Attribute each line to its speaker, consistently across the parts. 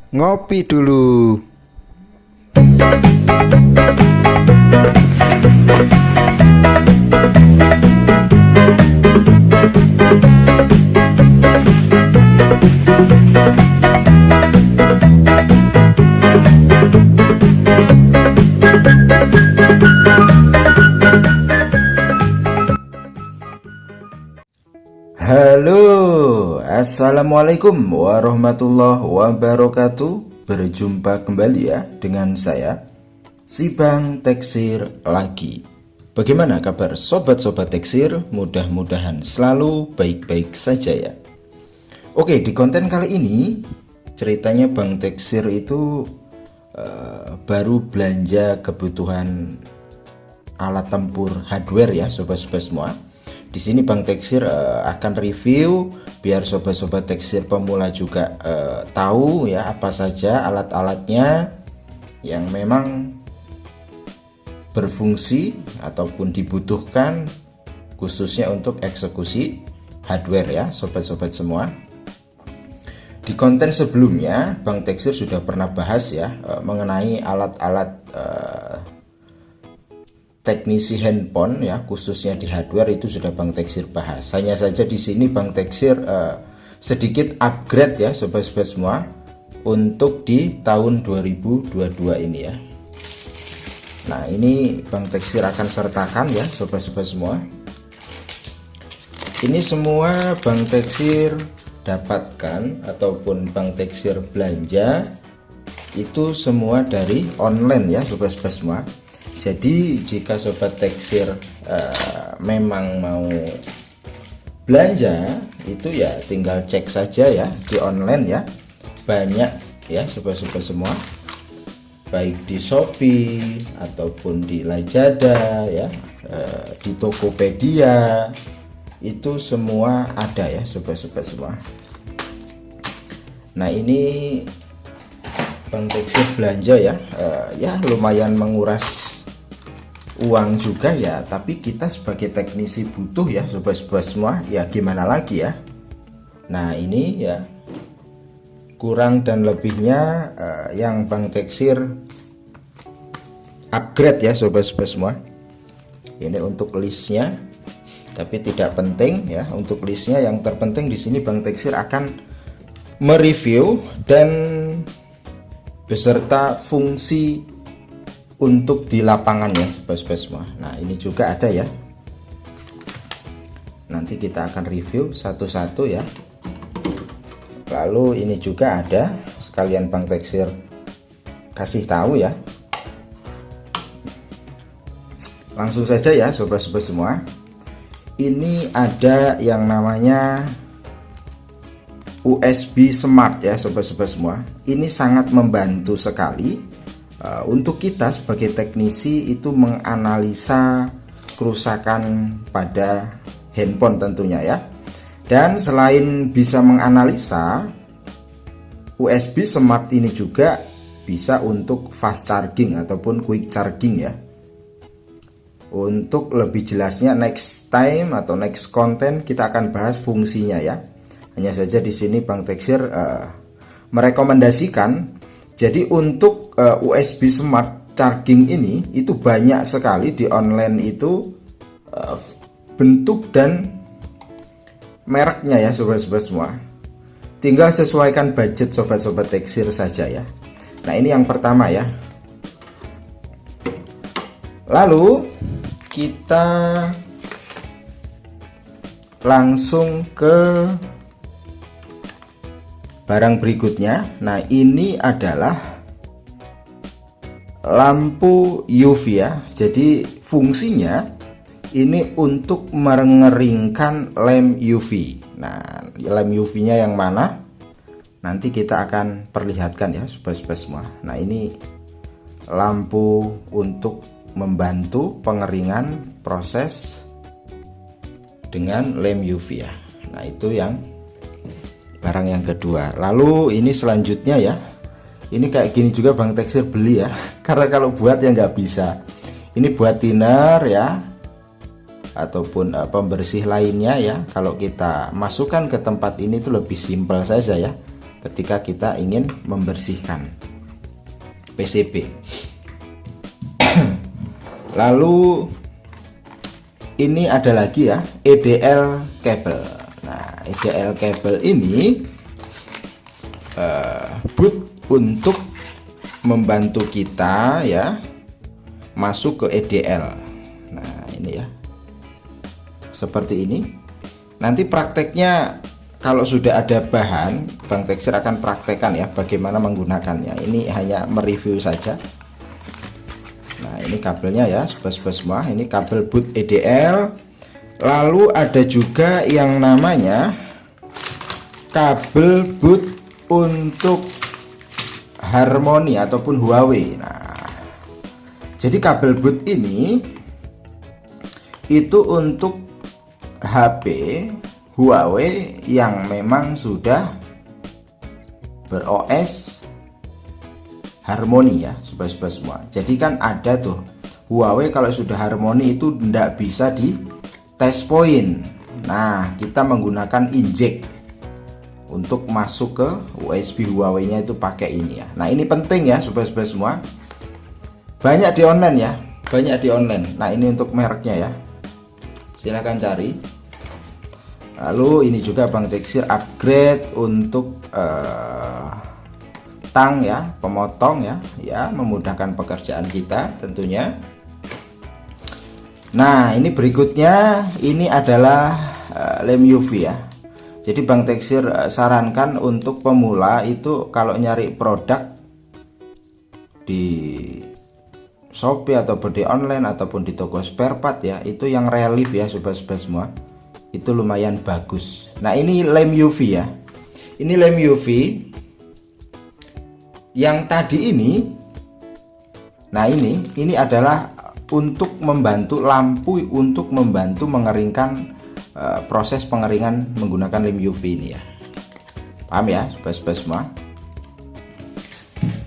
Speaker 1: Ngopi dulu. Halo, assalamualaikum warahmatullahi wabarakatuh. Berjumpa kembali ya dengan saya, si Bang Teksir lagi. Bagaimana kabar sobat-sobat Teksir? Mudah-mudahan selalu baik-baik saja ya. Oke, di konten kali ini ceritanya Bang Teksir itu baru belanja kebutuhan alat tempur hardware ya sobat-sobat semua. Di sini Bang Teksir akan review biar sobat-sobat Teksir pemula juga tahu ya apa saja alat-alatnya yang memang berfungsi ataupun dibutuhkan khususnya untuk eksekusi hardware ya sobat-sobat semua. Di konten sebelumnya Bang Teksir sudah pernah bahas ya mengenai alat-alat teknisi handphone ya khususnya di hardware, itu sudah Bang Teksir bahas. Hanya saja di sini Bang Teksir sedikit upgrade ya sobat-sobat semua untuk di tahun 2022 ini ya. Nah, ini Bang Teksir akan sertakan ya sobat-sobat semua. Ini semua Bang Teksir dapatkan ataupun Bang Teksir belanja itu semua dari online ya sobat-sobat semua. Jadi jika sobat Teksir memang mau belanja itu ya tinggal cek saja ya di online ya, banyak ya sobat-sobat semua, baik di Shopee ataupun di Lazada ya, di Tokopedia itu semua ada ya sobat-sobat semua. Nah, ini Bang Teksir belanja ya, ya lumayan menguras uang juga ya, tapi kita sebagai teknisi butuh ya sobat-sobat semua, ya gimana lagi ya. Nah, ini ya kurang dan lebihnya yang Bang Teksir upgrade ya sobat-sobat semua. Ini untuk listnya, tapi tidak penting ya untuk listnya. Yang terpenting di sini Bang Teksir akan mereview dan beserta fungsi untuk di lapangan ya sobat-sobat semua. Nah, ini juga ada ya, nanti kita akan review satu-satu ya. Lalu ini juga ada, sekalian Bang Teksir kasih tahu ya. Langsung saja ya sobat-sobat semua. Ini ada yang namanya USB Smart ya sobat-sobat semua. Ini sangat membantu sekali untuk kita sebagai teknisi itu menganalisa kerusakan pada handphone tentunya ya. Dan selain bisa menganalisa, USB Smart ini juga bisa untuk fast charging ataupun quick charging ya. Untuk lebih jelasnya next time atau next content kita akan bahas fungsinya ya. Hanya saja di sini Bang Teksir merekomendasikan, jadi untuk USB Smart Charging ini itu banyak sekali di online itu bentuk dan mereknya ya sobat-sobat semua. Tinggal sesuaikan budget sobat-sobat Teksir saja ya. Nah, ini yang pertama ya. Lalu kita langsung ke barang berikutnya. Nah, ini adalah lampu UV ya. Jadi fungsinya ini untuk mengeringkan lem UV. Nah, lem UV-nya yang mana? Nanti kita akan perlihatkan ya sobat-sobat semua. Nah, ini lampu untuk membantu pengeringan proses dengan lem UV ya. Nah, itu yang barang yang kedua. Lalu ini selanjutnya ya, ini kayak gini juga Bang Teksir beli ya karena kalau buat ya nggak bisa. Ini buat thinner ya, ataupun pembersih lainnya ya. Kalau kita masukkan ke tempat ini tuh lebih simpel saja ya, ketika kita ingin membersihkan PCB. Lalu ini ada lagi ya, EDL cable. Nah, EDL cable ini boot untuk membantu kita ya masuk ke EDL. Nah, ini ya, seperti ini. Nanti prakteknya kalau sudah ada bahan, Bang Teksir akan praktekkan ya bagaimana menggunakannya. Ini hanya mereview saja. Nah, ini kabelnya ya, sobat-sobat semua. Ini kabel boot EDL. Lalu ada juga yang namanya kabel boot untuk Harmony ataupun Huawei. Nah, jadi kabel boot ini itu untuk HP Huawei yang memang sudah ber-OS Harmony ya, sobat-sobat semua. Jadi kan ada tuh Huawei kalau sudah Harmony itu tidak bisa di test point. Nah, kita menggunakan injek untuk masuk ke USB Huawei-nya itu pakai ini ya. Nah, ini penting ya sobat-sobat semua. Banyak di online ya, banyak di online. Nah, ini untuk mereknya ya. Silahkan cari. Lalu ini juga Bang Teksir upgrade untuk tang ya, pemotong ya, memudahkan pekerjaan kita tentunya. Nah, ini berikutnya ini adalah lem UV ya. Jadi Bang Teksir sarankan untuk pemula itu kalau nyari produk di Shopee ataupun di online ataupun di toko spare part ya, itu yang relief ya sobat-sobat semua. Itu lumayan bagus. Nah, ini lem UV ya. Ini lem UV yang tadi ini. Nah, ini adalah untuk membantu lampu, untuk membantu mengeringkan proses pengeringan menggunakan lem UV ini ya. Paham ya sobat-sobat semua?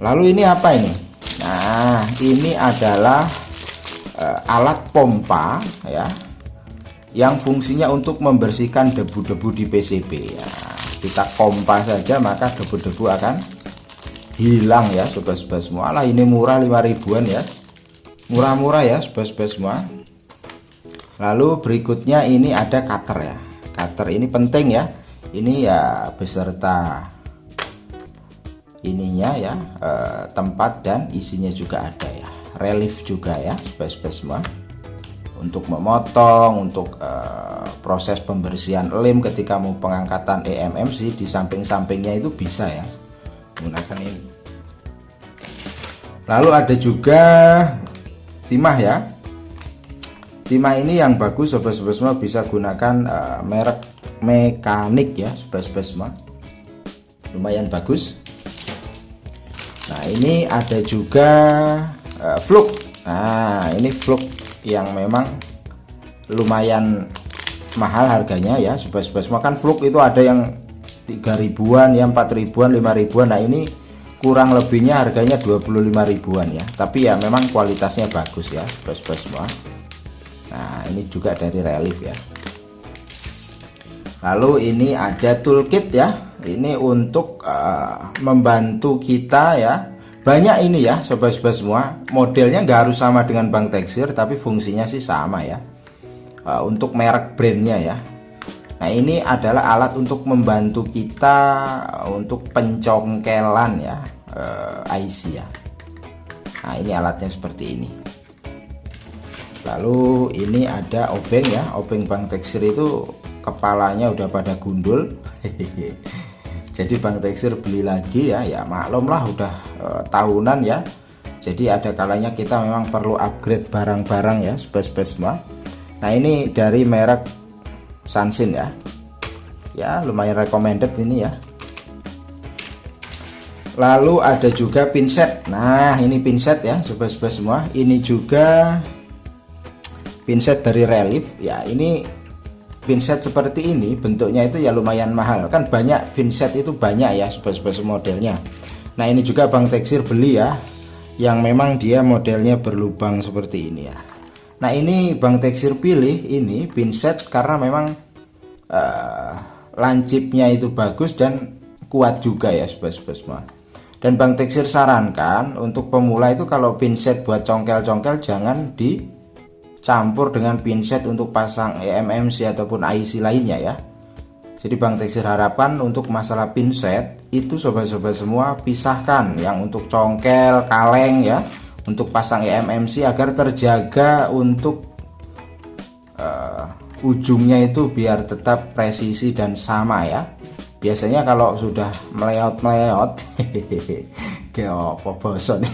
Speaker 1: Lalu ini apa ini? Nah, ini adalah alat pompa ya, yang fungsinya untuk membersihkan debu-debu di PCB ya. Kita pompa saja maka debu-debu akan hilang ya sobat-sobat semua. Lah, ini murah 5 ribuan ya, murah-murah ya sobat-sobat semua. Lalu berikutnya ini ada cutter ya. Cutter ini penting ya. Ini ya beserta ininya ya, tempat dan isinya juga ada ya. Relief juga ya sobat-sobat semua. Untuk memotong, untuk proses pembersihan lem ketika mau pengangkatan eMMC di samping-sampingnya itu bisa ya menggunakan ini. Lalu ada juga timah ya. Timah ini yang bagus sobat-sobat semua, bisa gunakan merek mekanik ya sobat-sobat semua, lumayan bagus. Nah, ini ada juga fluk. Nah, ini fluk yang memang lumayan mahal harganya ya sobat-sobat semua. Kan fluk itu ada yang 3 ribuan ya, 4 ribuan, 5 ribuan. Nah, ini kurang lebihnya harganya 25 ribuan ya, tapi ya memang kualitasnya bagus ya sobat-sobat semua. Nah, ini juga dari relief ya. Lalu ini ada toolkit ya. Ini untuk membantu kita ya. Banyak ini ya sobat-sobat semua. Modelnya nggak harus sama dengan Bang Teksir, tapi fungsinya sih sama ya. Untuk merek brandnya ya. Nah, ini adalah alat untuk membantu kita untuk pencongkelan ya, IC ya. Nah, ini alatnya seperti ini. Lalu ini ada obeng ya. Obeng Bang Teksir itu kepalanya udah pada gundul. Jadi Bang Teksir beli lagi ya. Ya maklum lah, udah tahunan ya. Jadi ada kalanya kita memang perlu upgrade barang-barang ya sobat-sobat semua. Nah, ini dari merek Sansin ya. Ya lumayan recommended ini ya. Lalu ada juga pinset. Nah, ini pinset ya sobat-sobat semua. Ini juga pinset dari relief ya. Ini pinset seperti ini bentuknya itu ya lumayan mahal. Kan banyak pinset itu banyak ya sobat-sobat modelnya. Nah, ini juga Bang Teksir beli ya, yang memang dia modelnya berlubang seperti ini ya. Nah, ini Bang Teksir pilih ini pinset karena memang lancipnya itu bagus dan kuat juga ya sobat-sobat semua. Dan Bang Teksir sarankan untuk pemula itu kalau pinset buat congkel-congkel jangan dicampur dengan pinset untuk pasang eMMC ataupun IC lainnya ya. Jadi Bang Teksir harapkan untuk masalah pinset itu sobat-sobat semua pisahkan yang untuk congkel, kaleng ya, untuk pasang eMMC agar terjaga untuk ujungnya itu biar tetap presisi dan sama ya. Biasanya kalau sudah meleot kayak apa bosan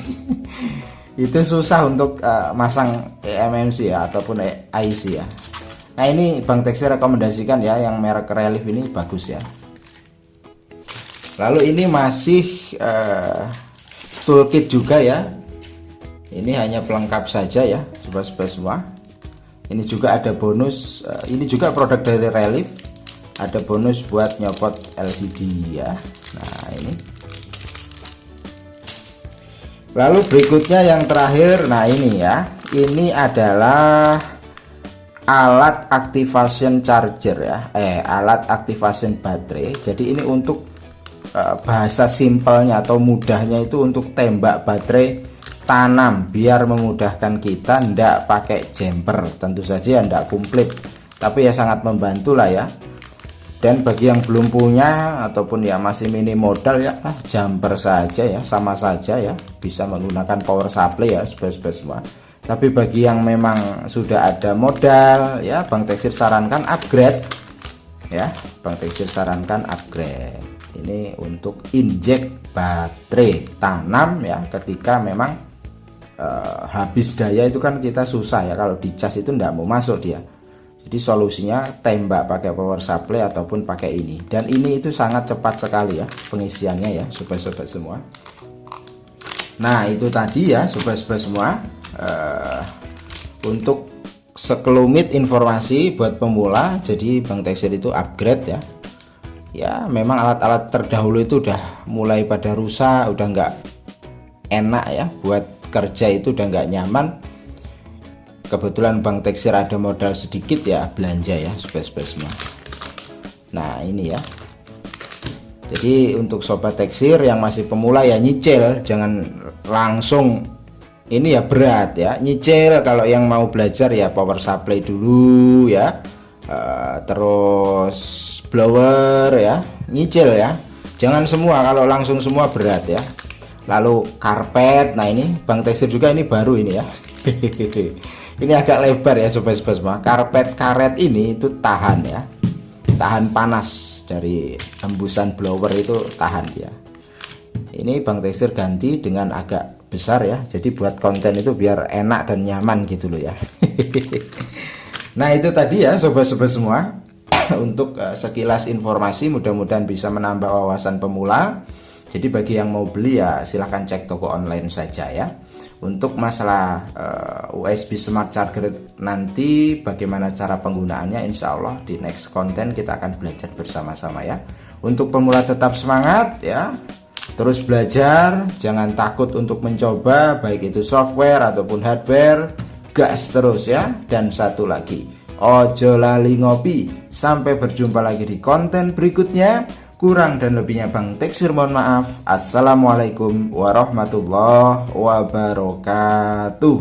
Speaker 1: itu susah untuk masang eMMC ya ataupun IC ya. Nah ini Bang Teksir rekomendasikan ya, yang merek Relief ini bagus ya. Lalu ini masih toolkit juga ya. Ini hanya pelengkap saja ya sobat-sobat semua. Ini juga ada bonus, ini juga produk dari Relief. Ada bonus buat nyopot LCD ya. Nah ini. Lalu berikutnya yang terakhir, nah ini ya. Ini adalah alat activation charger ya. Alat activation baterai. Jadi ini untuk bahasa simpelnya atau mudahnya itu untuk tembak baterai tanam biar memudahkan kita, ndak pakai jumper. Tentu saja ndak komplit, tapi ya sangat membantu lah ya. Dan bagi yang belum punya ataupun ya masih minim modal ya, jumper saja ya, sama saja ya, bisa menggunakan power supply ya sobat-sobat semua. Tapi bagi yang memang sudah ada modal ya, Bang Teksir sarankan upgrade ya. Bang Teksir sarankan upgrade. Ini untuk injek baterai tanam ya, ketika memang habis daya itu kan kita susah ya, kalau dicas itu ndak mau masuk dia. Jadi solusinya tembak pakai power supply ataupun pakai ini. Dan ini itu sangat cepat sekali ya pengisiannya ya sobat-sobat semua. Nah itu tadi ya sobat-sobat semua, untuk sekelumit informasi buat pemula. Jadi Bang Teksir itu upgrade ya. Ya memang alat-alat terdahulu itu udah mulai pada rusak, udah nggak enak ya, buat kerja itu udah nggak nyaman. Kebetulan Bang Teksir ada modal sedikit ya, belanja ya sobat-sobat semua. Nah ini ya. Jadi untuk sobat Teksir yang masih pemula ya nyicil, jangan langsung, ini ya berat ya, nyicil. Kalau yang mau belajar ya power supply dulu ya, terus blower ya, nyicil ya, jangan semua, kalau langsung semua berat ya. Lalu karpet, nah ini Bang Teksir juga ini baru ini ya. Ini agak lebar ya sobat-sobat semua. Karpet karet ini itu tahan ya, tahan panas dari hembusan blower, itu tahan dia. Ini Bang Teksir ganti dengan agak besar ya, jadi buat konten itu biar enak dan nyaman gitu loh ya. Nah itu tadi ya sobat-sobat semua, untuk sekilas informasi, mudah-mudahan bisa menambah wawasan pemula. Jadi bagi yang mau beli ya silahkan cek toko online saja ya. Untuk masalah USB Smart Charger nanti bagaimana cara penggunaannya, insya Allah di next konten kita akan belajar bersama-sama ya. Untuk pemula tetap semangat ya, terus belajar, jangan takut untuk mencoba, baik itu software ataupun hardware, gas terus ya. Dan satu lagi, ojo lali ngopi. Sampai berjumpa lagi di konten berikutnya. Kurang dan lebihnya Bang Teksir mohon maaf. Assalamualaikum warahmatullahi wabarakatuh.